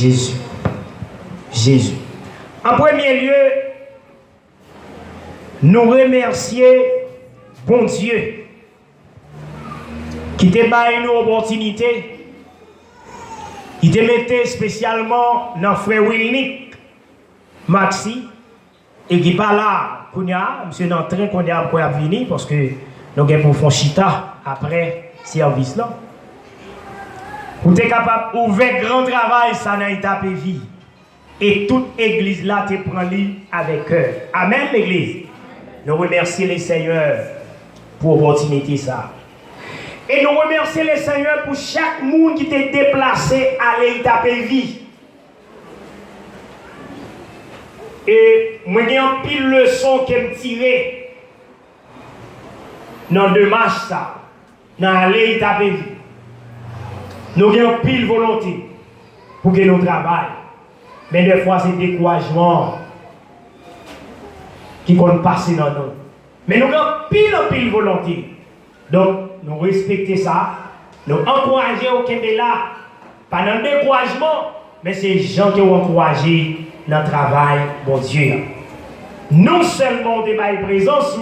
Jésus. Jésus. En premier lieu, nous remercier bon Dieu qui t'a donné une opportunité, qui t'a mis spécialement dans frère Wilnick, Maxi, et qui pas là, monsieur dans le train qu'on a pour venir parce que nous avons pour faire chita après service là. Vous êtes capable d'ouvrir grand travail ça dans l'état de vie. Et toute église là te prend avec cœur. Amen l'église. Nous remercions les Seigneurs pour l'opportunité ça. Et nous remercions les Seigneurs pour chaque monde qui t'est déplacé à l'état de vie. Et moi j'ai un pile leçon qui me tiré dans deux marches ça, dans l'état de vie. Nous avons pile volonté pour que nous travaillions. Mais des fois, c'est découragement qui compte passer dans nous. Mais nous avons pile volonté. Donc, nous respectons ça. Nous encourageons aucun de là. Pas dans le découragement, mais c'est les gens qui ont encouragé dans le travail, bon Dieu. Non seulement on te baille présence,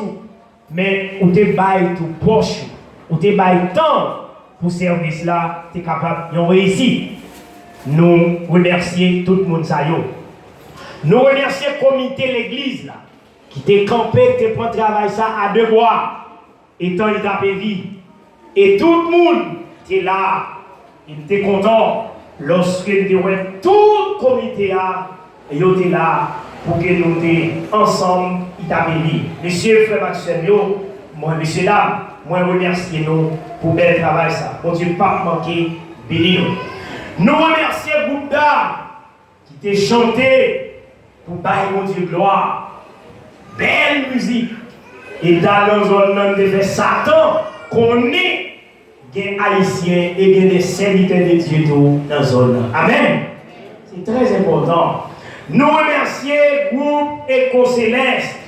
mais on te baille tout proche. On te baille temps pour ce service là, tu es capable de réussir. Nous remercions tout le monde. Nous remercions le comité de l'église là, qui t'a campé, qui t'a pris travail ça à deux bois. Et tant il t'a vie. Et tout le monde est là. Il était content lorsque tout le comité était là pour que nous soyons ensemble. Il t'a vie. Monsieur, frère Maxime, moi, messieurs, dames, moi, remercie nous pour bel travail ça. Bon Dieu, pas manquer, béni nous. Nous remercions le groupe d'âme qui t'a chanté pour bailler mon Dieu gloire. Belle musique. Et dans la zone de fait Satan, qu'on est des haïtiens et des serviteurs de Dieu dans la zone. Amen. C'est très important. Nous remercions le groupe Éco-Céleste.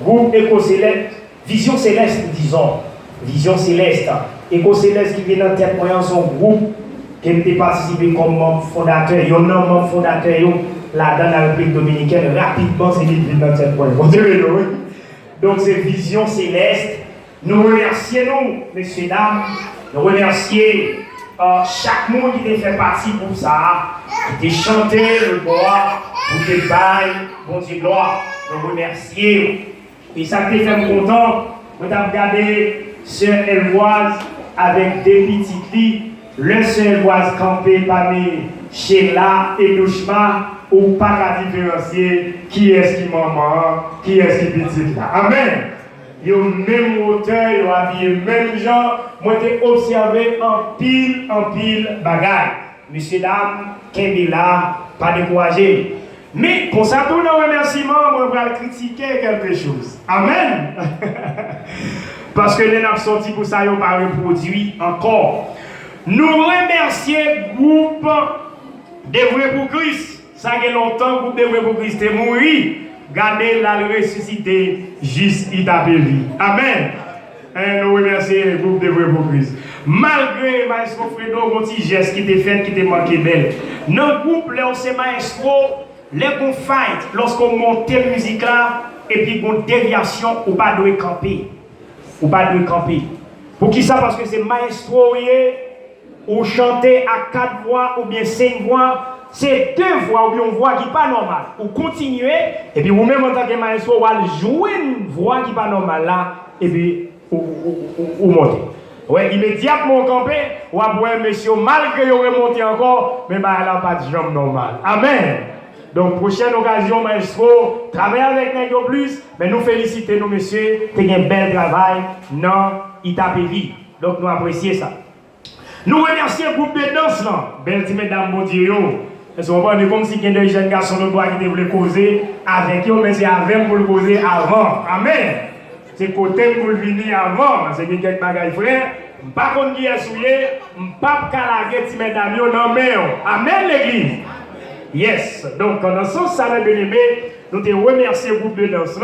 Groupe Éco-Céleste. Vision Céleste, disons. Vision Céleste. Éco-Céleste qui vient dans tête moyen son groupe qui a participé comme membre fondateur. Il y a un membre fondateur là dans la République dominicaine. Rapidement, c'est lui qui vient dans tête moyen. Donc, c'est Vision Céleste. Nous remercions, messieurs, dames. Nous remercions chaque monde qui a fait partie pour ça. Qui a chanté le bois, pour que bail, bon Dieu, gloire. Nous remercions. Et ça te fait content. Vous avez regardé Sœur Elvoise avec des petites lits. Le Sœur Elvoise campé parmi Sheila et Douchma, ou pas qu'à différencier qui est-ce qui maman, qui est-ce qui petite là. Amen. Ils ont même hauteur, ils ont habillé même gens. Moi, j'ai observé en pile bagaille. Messieurs, dames, qui est là, pas découragé. Mais pour ça, tout nos remerciements, on va critiquer quelque chose. Amen. Parce que les n'a sorti pour ça, ils n'ont pas reproduit encore. Nous remercions le groupe des vrais pour Christ. Ça fait longtemps, le groupe des vrais pour Christ est mort. Gardez la ressuscité, juste il t'a vie. Amen. Et nous remercions le groupe des vrais pour Christ. Malgré Maestro Fredo, un petit geste qui était fait, qui était manqué belle. Dans le groupe, là, c'est Maestro. Les qu'on fight, lorsqu'on monte la musique là, et puis qu'on déviation, ou pas de camper. Ou pas de camper. Pour qui ça? Parce que c'est maestro, ou chanter à 4 voix, ou bien 5 voix. C'est 2 voix, ou bien une voix qui n'est pas normale. Ou continuer, et puis vous-même en tant que maestro, vous allez jouer une voix qui n'est pas normale là, et puis ou monter. Ouais, immédiatement camper, ou après, monsieur, malgré vous remontez encore, mais bah, elle n'a pas de jambe normale. Amen. Donc, prochaine occasion, maestro, travaillez avec nous plus, mais nous félicitons, nous, messieurs, vous avez un bel travail dans Itapevi. Donc, nous apprécions ça. Nous remercions le groupe de danse, là. Belle petite mesdames, bon Dieu. Parce qu'on voit comme si il y a des jeunes garçons qui voulaient causer avec eux, mais c'est avec pour le causer avant. Amen. C'est côté pour venir avant. C'est qu'il y a quelques bagages frères. Je ne sais pas qui est souillé, je ne sais pas calaguer petite mesdames, non, mais. Amen, l'église. Yes, donc dans ce sens, ça m'a bien aimé. Nous te remercions le groupe de danse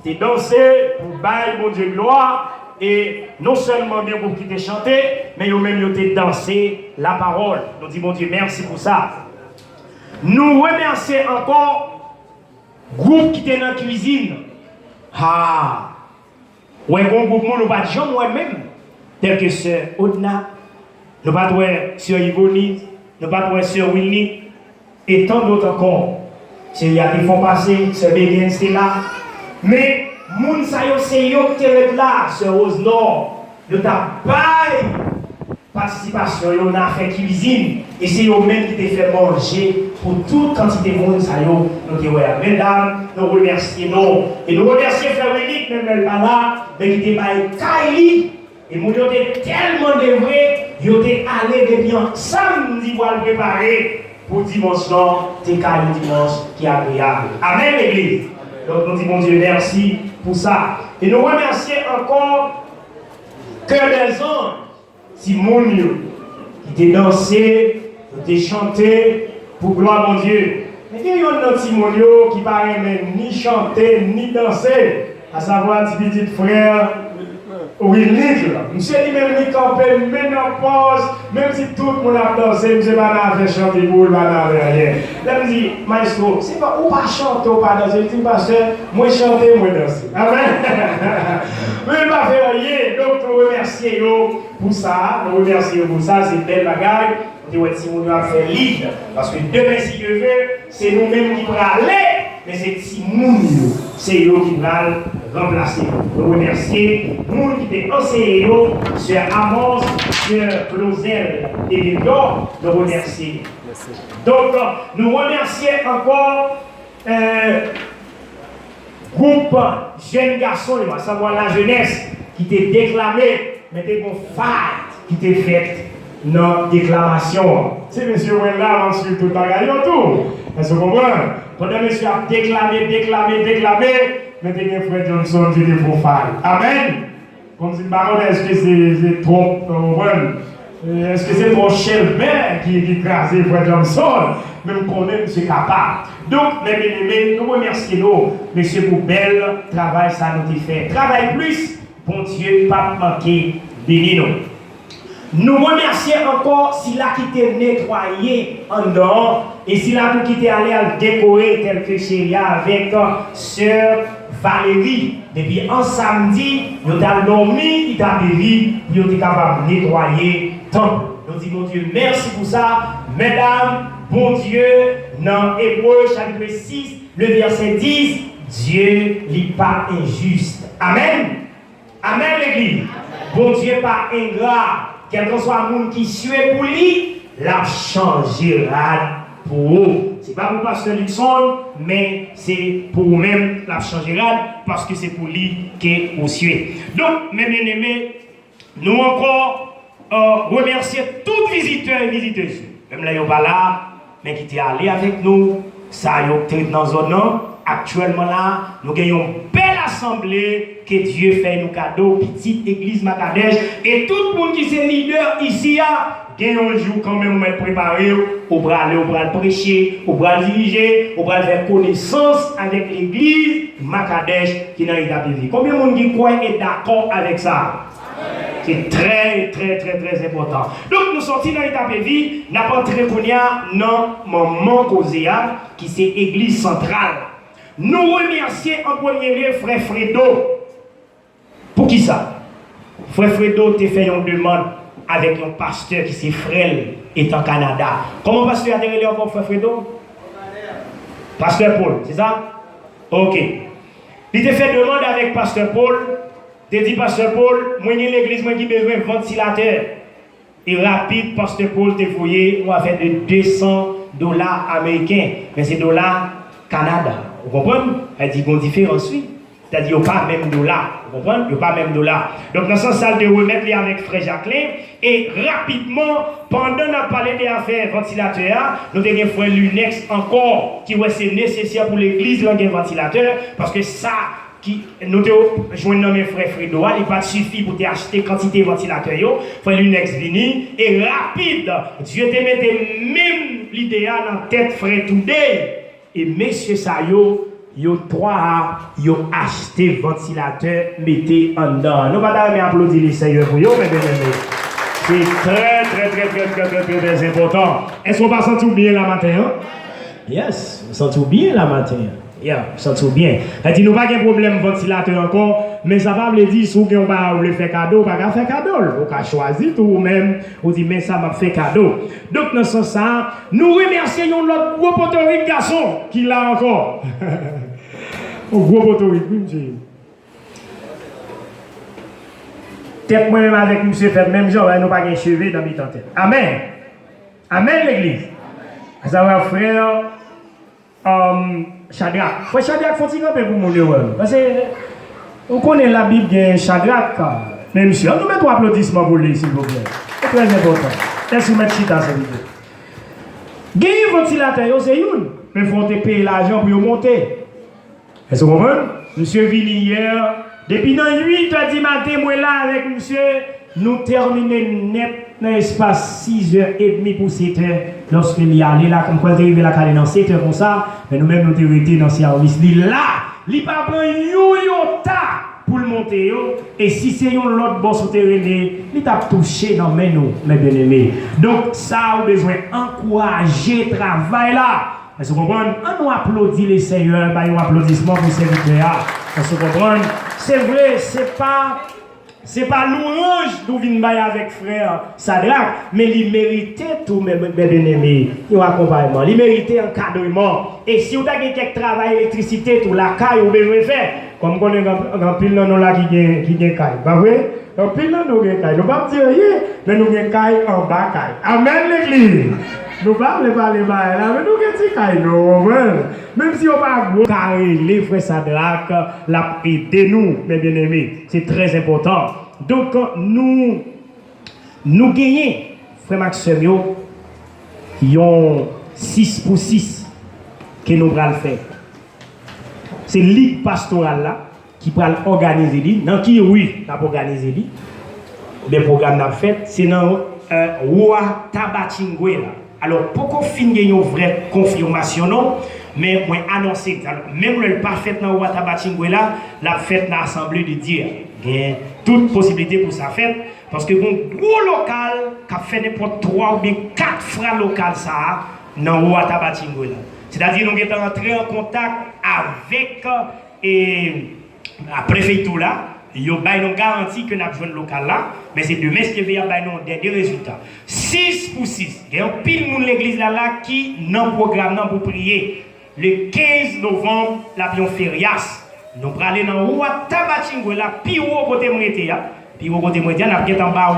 qui t'a dansé pour bailler mon Dieu gloire. et non seulement bien pour qui t'es chanté, mais ils ont même dansé la parole. Nous disons, mon Dieu, merci pour ça. Nous remercions encore le groupe qui était dans la cuisine. Ah! Ouais, bon groupe, nous pas de gens moi-même, tel que Sœur Odna, nous pas de Sœur Yvonne, nous pas de Sœur Winnie, et tant d'autres encore. Il y a des fonds passés, Sœur Béguin, c'est là. Mais, moun sa yo c'est yo qui est là, Sœur Rose Nord, nous t'a bail participation, yo n'a fait cuisine, et c'est eux même qui te fait manger pour toute quantité de monde, ça yo, nous disons, mesdames, nous remercions, et nous remercions Frère Unique, même elle pas là, mais qui te bail Kaili, et nous avons tellement de vrai, ils ont allé depuis samedi pour le préparer pour dimanche là, t'es Kaili dimanche qui est agréable. Amen, l'église. Donc nous disons, mon Dieu, merci pour ça. Et nous remercions encore Cœur des Anges. Simonio, qui t'a dansé, qui t'a chanté pour gloire à mon Dieu. Mais il y a un autre Simonio qui paraît même ni chanter, ni danser, à savoir petit frère Willy. Monsieur dit même ni camper, ménopause, même si tout le monde a dansé, monsieur Bana fait chanter pour le Bana rien. Là, je dis, maestro, c'est pas ou pas chanter ou pas danser, je dis, pasteur, moi chanter, moi danser. Amen. Mais il va faire rien, donc nous remercions pour ça, nous remercions pour ça, c'est belle bagaille. On dit, si nous devons faire libre, parce que demain, si Dieu veut, c'est nous-mêmes qui pourrons aller, mais c'est si nous, c'est eux qui vont remplacer. Nous remercions, nous qui t'es enseigné, Sœur Amos, Sœur Clausel et Lédor, nous remercions. Donc, nous remercions encore groupe jeunes garçons, à savoir la jeunesse, qui t'est déclamé, mais t'es bon fight, qui t'est fait dans déclamation. C'est monsieur Wella, ensuite tout à l'heure, tout. Est-ce que vous comprenez? Pendant monsieur a déclamé, mais t'es bien frère Johnson, tu es pour faire. Amen. Comme si est-ce que c'est trop, est-ce que c'est trop Shelbert qui écrase frère Johnson? Même qu'on est monsieur capable. Donc, mes bien-aimés, nous remercions monsieur pour bel travail, ça nous a fait. Travail plus, bon Dieu, pas manquer, béni nous. Nous remercions encore s'il a quitté nettoyer en dehors et s'il a tout quitté aller à décorer tel que Chéria avec Sœur Valérie. Depuis un samedi, nous avons dormi, il a béni, nous sommes capables de nettoyer temple. Nous disons, mon Dieu, merci pour ça. Mesdames, bon Dieu, dans Hébreu chapitre 6, le verset 10, Dieu n'est pas injuste. Amen. Amen, l'église. Bon Dieu pas ingrat. Quel que soit le monde qui suit pour lui, la changera pour eux. Ce n'est pas pour Pasteur Luxon, mais c'est pour vous-même la changera parce que c'est pour lui que vous suivez. Donc, mes bien-aimés, nous encore remercions tous les visiteurs et visiteuses. Même là, ils ne sont pas là, mais qui étaient allés avec nous, ça y est dans zone. Actuellement là, nous gagnons une belle assemblée que Dieu fait nous cadeau, petite église Makadej. Et tout le monde qui est leader ici, gagne un jour quand même pour préparer, au bras aller, au bras prêcher, au bras diriger, au bras faire connaissance avec l'église Makadej qui est dans l'Italie. Combien de monde qui croit et d'accord avec ça? C'est très important. Donc nous sortis dans l'Italie, nous avons entré dans moment Causéa, qui c'est l'église centrale. Nous remercions en premier lieu Frère Fredo. Pour qui ça? Frère Fredo t'a fait une demande avec un pasteur qui c'est Frère est en Canada. Comment pasteur a été encore Frère Fredo? Pasteur Paul, c'est ça? Ok. Il t'a fait demande avec pasteur Paul. Il dit pasteur Paul, moi j'ai l'église qui a besoin de ventilateur. Et rapide, pasteur Paul t'a fouillé, on va faire de $200 américains. Mais c'est dollars Canada. Vous comprenez? Elle dit qu'on différence, oui. C'est-à-dire qu'il n'y a pas même dollar. Vous comprenez? Il n'y a pas même dollar. Donc, dans ce sens, de remettre les avec Frère Jacqueline. Et rapidement, pendant qu'on parlé des affaires ventilateurs, nous avons un frère Lunex encore qui c'est nécessaire pour l'église, un ventilateur. Parce que ça, qui nous avons joint mes frères Fredo, il n'est pas suffit pour acheter quantité de ventilateurs. Frère Lunex vini. Et rapide, Dieu te mette même l'idéal en tête, frère Toudé. Et messieurs Sayo, yo trois, yo acheté ventilateur, mettez en dedans. Nous pas applaudir les seigneurs pour yo, mais bien aimé. C'est très important. Est-ce qu'on va sentir bien la matin? Hein? Yes, on sentir bien la matin. Yeah, ça tout bien. Elle dit nous pas de problème ventilateur encore, mais ça va veut dire si on va vous faire cadeau, pas faire cadeau. On peut choisir tout ou même on dit mais ça m'a fait cadeau. Donc dans ce sens, nous remercions notre gros potorique garçon qui l'a encore. Un gros potorique, oui monsieur. Tête moi-même avec monsieur fait même genre, nous pas de cheveux dans mes tête. Amen. Amen l'église. Ça va frère Shadrach. Frère Shadrach, faut il pour mon Dieu. Parce que on connaît la Bible de Shadrach. Mais monsieur, nous mettons applaudissements pour lui, s'il vous plaît. C'est très important. Laissez-nous mettre chita cette vidéo. Gagner ventilateur, c'est une. Mais il faut te payer l'argent pour monter. Est-ce que vous comprenez? Monsieur Vili hier, depuis 8h du matin, moi là avec monsieur, nous terminons net dans l'espace 6h30 pour 7h. Lorsque il allé là, comme quand il arrive là, dans 7h comme ça, mais nous-mêmes nous avons été dans le service. Là, il n'y a pas un yoyota pour le monter. Et si c'est un autre boss au terrain, il t'a touché dans mes nous, mes bien-aimés. Donc, ça a besoin d'encourager le travail là. Est-ce que vous comprenez? On nous applaudit les seigneurs, un applaudissement pour ces vidéos. Est-ce que vous comprenez? C'est vrai, c'est pas l'orange d'où vient avec frère Shadrach, mais il méritait tout, mes bien-aimés, un accompagnement. Il méritait un encadrement. Et si vous avez quelques travail électricité, tout la caille, vous besoin faire. Comme on a un pile dans nous là qui gagne caille. Pas vrai? Un pile dans nous gagne caille. Nous ne pouvons pas dire rien, mais nous gagne caille en bas caille. Amen l'église. Nous ne pouvons pas parler là, mais nous gagne caille. Même si on ne pas gros carré, les frères Shadrach, l'a aidé nous, mes bien-aimés. C'est très important. Donc, nous gagnons, frère Maxime, qui ont 6 pour 6 que nous allons faire. C'est ligue pastorale là qui va organiser, dans qui oui, nous avons organisé des programmes nous fait, c'est dans Roi Tabatingwe. Alors, pour qu'on finisse une vraie confirmation, non, mais moi annoncer, même le pas fait dans Roi Tabatingwe là, la fête dans l'Assemblée de Dieu. Il y a toute possibilité pour sa fête, parce que un gros local qui a fait n'importe 3 ou bien 4 francs local ça dans Roi Tabatingwe là. C'est-à-dire nous sommes entrés en contact avec la préfecture là. Ils ont garanti que nous avons besoin de local là, mais c'est demain ce qui va y des résultats. 6 pour 6. Il y a un pile de l'église là qui n'a programme pour prier. Le 15 novembre, l'avion Ferias. Nous allons aller dans le roi Tabatingwe là, puis au côté Mouetia. Puis au côté Mouetia, nous avons en bas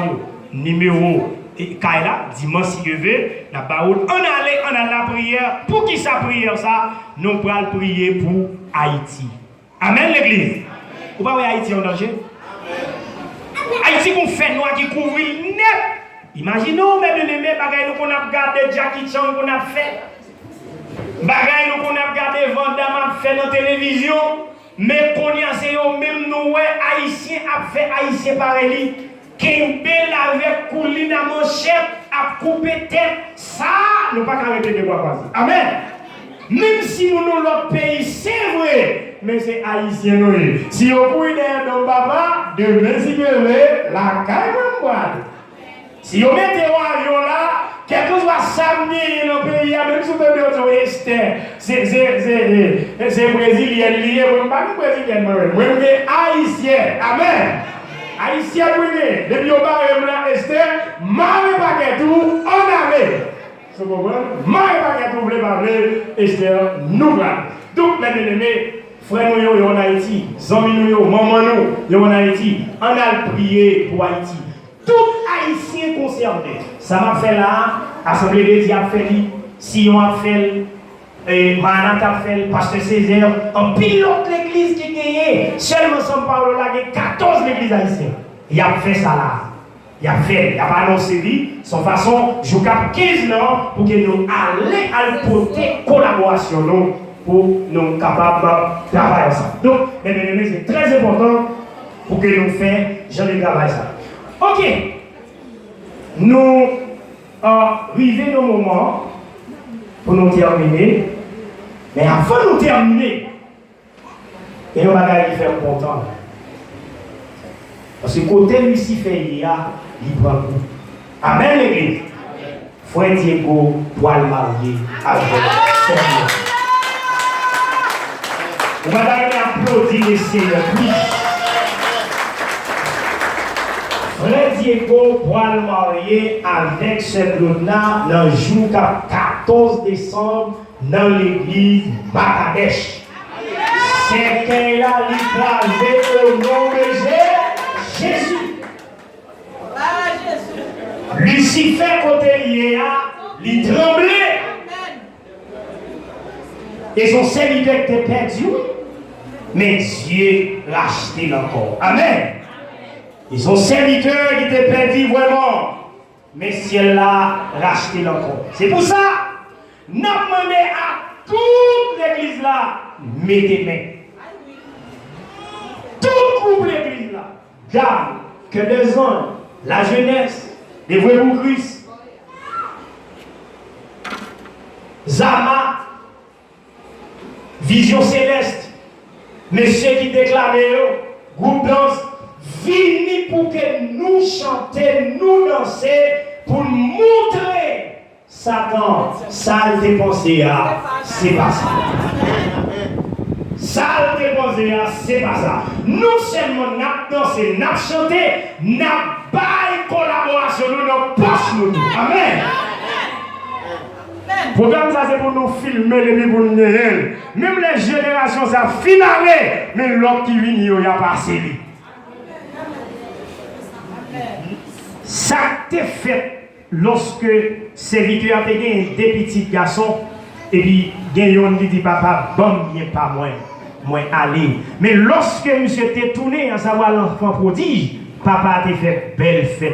numéro Kaila, dimanche si Dieu veut, on a la prière. Pour qui ça prière ça? Nous allons prier pour Haïti. Amen l'église. Vous ne pouvez pas Haïti en danger? Haïti qu'on fait noir qui couvre net. Imaginons, mes bien-aimés, bagaille qu'on a regardé Jackie Chan qu'on a fait. Bagaille qu'on a regardé Van Damme fait dans la télévision. Mais qu'on y a c'est même nous, Haïtiens a fait Haïtien pareil. Kembel avec couline à manchette, à couper tête, ça, nous pas arrêter de boire. Amen. Même si nous sommes l'autre pays, c'est vrai, mais c'est haïtien. Si on couille dans papa, demain si vous voulez, la caille va boire. Si on met un avion là, quelque chose va s'amener dans le pays, même si vous avez c'est brésilien lié, vous ne pas brésilien, vous êtes haïtien. Amen. Haïtien brûlé, depuis au bar là, Esther, Marie Paquetou, on avait. C'est bon, Marie Paquetou voulait parler, Esther, nous voilà. Donc, mes bien-aimés, frères nous en Haïti, amis nous, maman nous en Haïti, on a prié pour Haïti. Tout Haïtien concerné. Ça m'a fait là, Assemblée de Dieu a fait, Sion a fait, Manat a fait, Pasteur Césaire, en pilote l'église qui gagnait. Seulement São Paulo là, il y a 14 églises haïtiennes. Il a fait ça là. Il a pas annoncé son façon, je cap 15 ans pour que nous allions à porter collaboration nous, pour nous capables de travailler ça. Donc, mes bien-aimés, c'est très important pour que nous fassions de travail ça. Ok. Nous vivons nos moments pour nous terminer. Mais avant de nous terminer, Et on va lui faire content. Parce que côté Lucifer, il prend goût. Amen, l'église. Frère Diego doit le marier avec Seigneur. On va applaudir le Seigneur. Frère Diego doit le marier avec cette luna dans le jour 14 décembre dans l'église Bakadesh. C'est qu'elle a l'écrasé au nom de Jésus. Lucifer, côté lié, il tremblait. Et son serviteur était perdu. Mais Dieu l'a racheté encore. Amen. Et son serviteur qui était perdu vraiment. Mais ciel l'a racheté encore. C'est pour ça, nous demandons à toute l'église là, mettez main. Tout groupe l'église là, garde que les hommes, la jeunesse, les vrais pour Christ, Zama, Vision Céleste, messieurs qui déclarent, groupe danse, venez pour que nous chantions, nous danser, pour montrer Satan, ça le dépensé à, c'est pas ça. Ça le dépensé à, c'est pas ça. Nous seulement nous danser, nous chanter, nous bailler collaboration, nous nous poche nous. Amen. Le programme ça c'est pour nous filmer les pour nous réel. Même les générations ça finale, mais l'autre qui vient il y a passé lui. Ça t'est fait lorsque serviteur a gagné des petits garçons et puis gagnant dit papa bon bien pas moi aller. Mais lorsque monsieur t'est tourné à savoir l'enfant prodige, papa a fait belle fête.